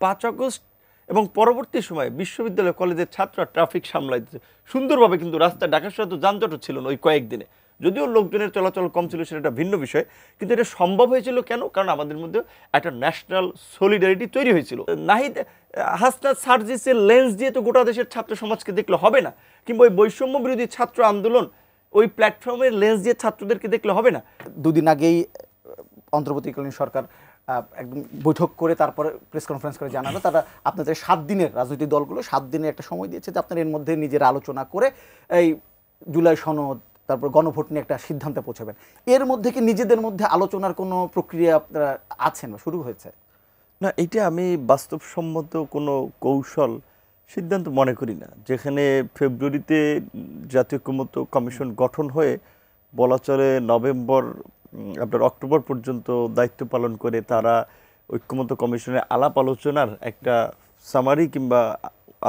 5 August এবং পরবর্তী সময়ে বিশ্ববিদ্যালয় কলেজের ছাত্ররা ট্রাফিক সামলাইতেছে সুন্দরভাবে, কিন্তু রাস্তায় ঢাকা শহরে তো যানজটও ছিল না ওই কয়েকদিনে। যদিও লোকজনের চলাচল কম ছিল সেটা একটা ভিন্ন বিষয়, কিন্তু এটা সম্ভব হয়েছিল কেন? কারণ আমাদের মধ্যে একটা ন্যাশনাল সলিডারিটি তৈরি হয়েছিল। নাহিদ হাসনাত সার্জিসের লেন্স দিয়ে তো গোটা দেশের ছাত্র সমাজকে দেখলে হবে না, কিংবা ওই বৈষম্য বিরোধী ছাত্র আন্দোলন ওই প্ল্যাটফর্মের লেন্স দিয়ে ছাত্রদেরকে দেখলে হবে না। দুদিন আগেই অন্তর্বর্তীকালীন সরকার একদম বৈঠক করে তারপরে প্রেস কনফারেন্স করে জানালো তারা আপনাদের 7 দিনের, রাজনৈতিক দলগুলো 7 দিনের একটা সময় দিয়েছে যে আপনারা এর মধ্যে নিজের আলোচনা করে এই জুলাই সনদ তারপর গণভোট নিয়ে একটা সিদ্ধান্তে পৌঁছাবেন। এর মধ্যে কি নিজেদের মধ্যে আলোচনার কোনো প্রক্রিয়া আপনারা আছেন বা শুরু হয়েছে? না, এটা আমি বাস্তবসম্মত কোনো কৌশল সিদ্ধান্ত মনে করি না। যেখানে ফেব্রুয়ারিতে জাতীয় ঐক্যমত্য কমিশন গঠন হয়ে বলা চলে নভেম্বর আপনার অক্টোবর পর্যন্ত দায়িত্ব পালন করে তারা ঐক্যমত্য কমিশনের আলাপ আলোচনার একটা সামারি কিংবা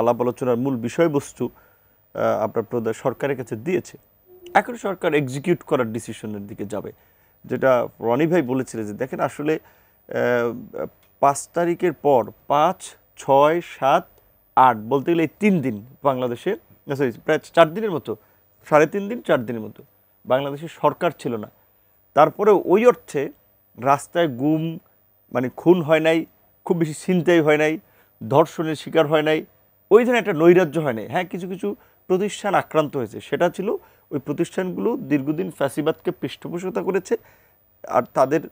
আলাপ আলোচনার মূল বিষয়বস্তু আপনার সরকারের কাছে দিয়েছে। এখন সরকার এক্সিকিউট করার ডিসিশনের দিকে যাবে। যেটা রনি ভাই বলেছিলেন যে দেখেন আসলে 5 তারিখের পর 5, 6, 7, 8 বলতে গেলে এই 3 দিন বাংলাদেশে, সরি প্রায় 4 দিনের মতো, 3.5 দিন 4 দিনের মতো বাংলাদেশে সরকার ছিল না। তারপরে ওই অর্থে রাস্তায় গুম মানে খুন হয় নাই, খুব বেশি ছিনতাই হয় নাই, ধর্ষণের শিকার হয় নাই, ওই ধরনের একটা নৈরাজ্য হয় নাই। হ্যাঁ, কিছু কিছু প্রতিষ্ঠান আক্রান্ত হয়েছে, সেটা ছিল ওই প্রতিষ্ঠানগুলো দীর্ঘদিন ফ্যাসিবাদকে পৃষ্ঠপোষকতা করেছে আর তাদের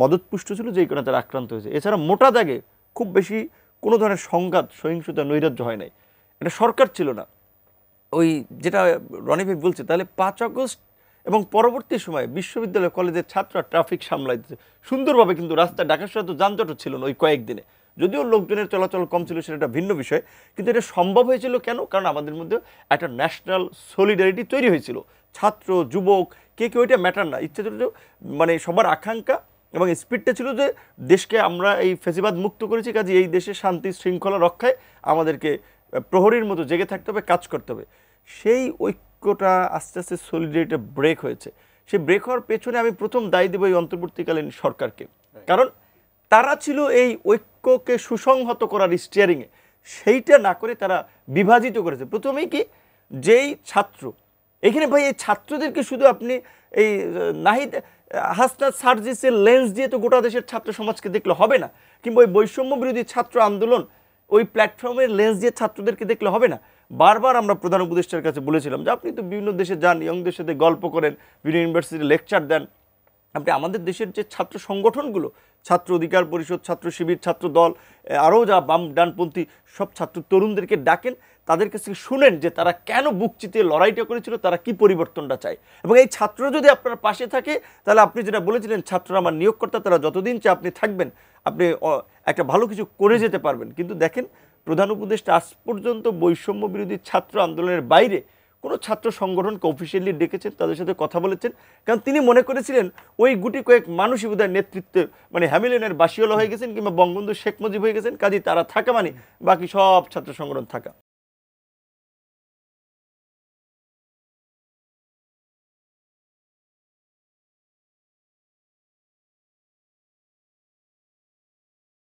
মদতপুষ্ট ছিল, যেই কারণে তারা আক্রান্ত হয়েছে। এছাড়া মোটা দাগে খুব বেশি কোনো ধরনের সংঘাত, সহিংসতা, নৈরাজ্য হয় নাই। এটা সরকার ছিল না। ওই যেটা রনি ভাই বলছে, তাহলে 5 আগস্ট এবং পরবর্তী সময়ে বিশ্ববিদ্যালয় কলেজের ছাত্ররা ট্রাফিক সামলাইতেছে সুন্দরভাবে, কিন্তু রাস্তায় ঢাকা শহরে তো যানজটও ছিল না ওই কয়েকদিনে। যদিও লোকজনের চলাচল কম ছিল সেটা একটা ভিন্ন বিষয়, কিন্তু এটা সম্ভব হয়েছিল কেন? কারণ আমাদের মধ্যে একটা ন্যাশনাল সলিডারিটি তৈরি হয়েছিল। ছাত্র, যুবক, কে কেউ এটা ম্যাটার না, ইচ্ছা ছিল মানে সবার আকাঙ্ক্ষা এবং স্পিডটা ছিল যে দেশকে আমরা এই ফেসিবাদ মুক্ত করেছি, কাজে এই দেশে শান্তি শৃঙ্খলা রক্ষায় আমাদেরকে প্রহরীর মতো জেগে থাকতে হবে, কাজ করতে হবে। সেই ঐক্যটা আস্তে আস্তে সলিডারিটি ব্রেক হয়েছে। সেই ব্রেক হওয়ার পেছনে আমি প্রথম দায়ী দেব এই অন্তর্বর্তীকালীন সরকারকে, কারণ তারা ছিল এই ঐক্যকে সুসংহত করার স্টিয়ারিংয়ে, সেইটা না করে তারা বিভাজিত করেছে। প্রথমেই কি, যেই ছাত্র এখানে ভাই, এই ছাত্রদেরকে শুধু আপনি এই নাহিদ হাসনাত সার্জিসের লেন্স দিয়ে তো গোটা দেশের ছাত্র সমাজকে দেখলে হবে না, কিংবা ওই বৈষম্য বিরোধী ছাত্র আন্দোলন ওই প্ল্যাটফর্মের লেন্স দিয়ে ছাত্রদেরকে দেখলে হবে না। বারবার আমরা প্রধান উপদেষ্টার কাছে বলেছিলাম যে আপনি তো বিভিন্ন দেশে যান, ইয়ংদের সাথে গল্প করেন, বিভিন্ন ইউনিভার্সিটিতে লেকচার দেন, আপনি আমাদের দেশের যে ছাত্র সংগঠনগুলো, ছাত্র অধিকার পরিষদ, ছাত্র শিবির, ছাত্র দল, আরও যা বাম ডানপন্থী সব ছাত্র তরুণদেরকে ডাকেন, তাদের কাছ থেকে শুনেন যে তারা কেন বুক চিতিয়ে লড়াইটা করেছিল, তারা কি পরিবর্তনটা চায়। এবং এই ছাত্র যদি আপনার পাশে থাকে, তাহলে আপনি যেটা বলেছিলেন ছাত্ররা আমার নিয়োগকর্তা, তারা যতদিন চায় আপনি থাকবেন, আপনি একটা ভালো কিছু করে যেতে পারবেন। কিন্তু দেখেন, প্রধান উপদেষ্টা আজ পর্যন্ত বৈষম্য বিরোধী ছাত্র আন্দোলনের বাইরে কোনো ছাত্র সংগঠনকে অফিসিয়ালি ডেকেছেন, তাদের সাথে কথা বলেছেন, কারণ তিনি মনে করেছিলেন ওই গুটি কয়েক মানুষই বোধহয় নেতৃত্বে মানে হ্যামিলনের বাসিওয়ালা হয়ে গেছেন কিংবা বঙ্গবন্ধু শেখ মুজিব হয়ে গেছেন, কাজেই তারা থাকা মানে বাকি সব ছাত্র সংগঠন থাকা।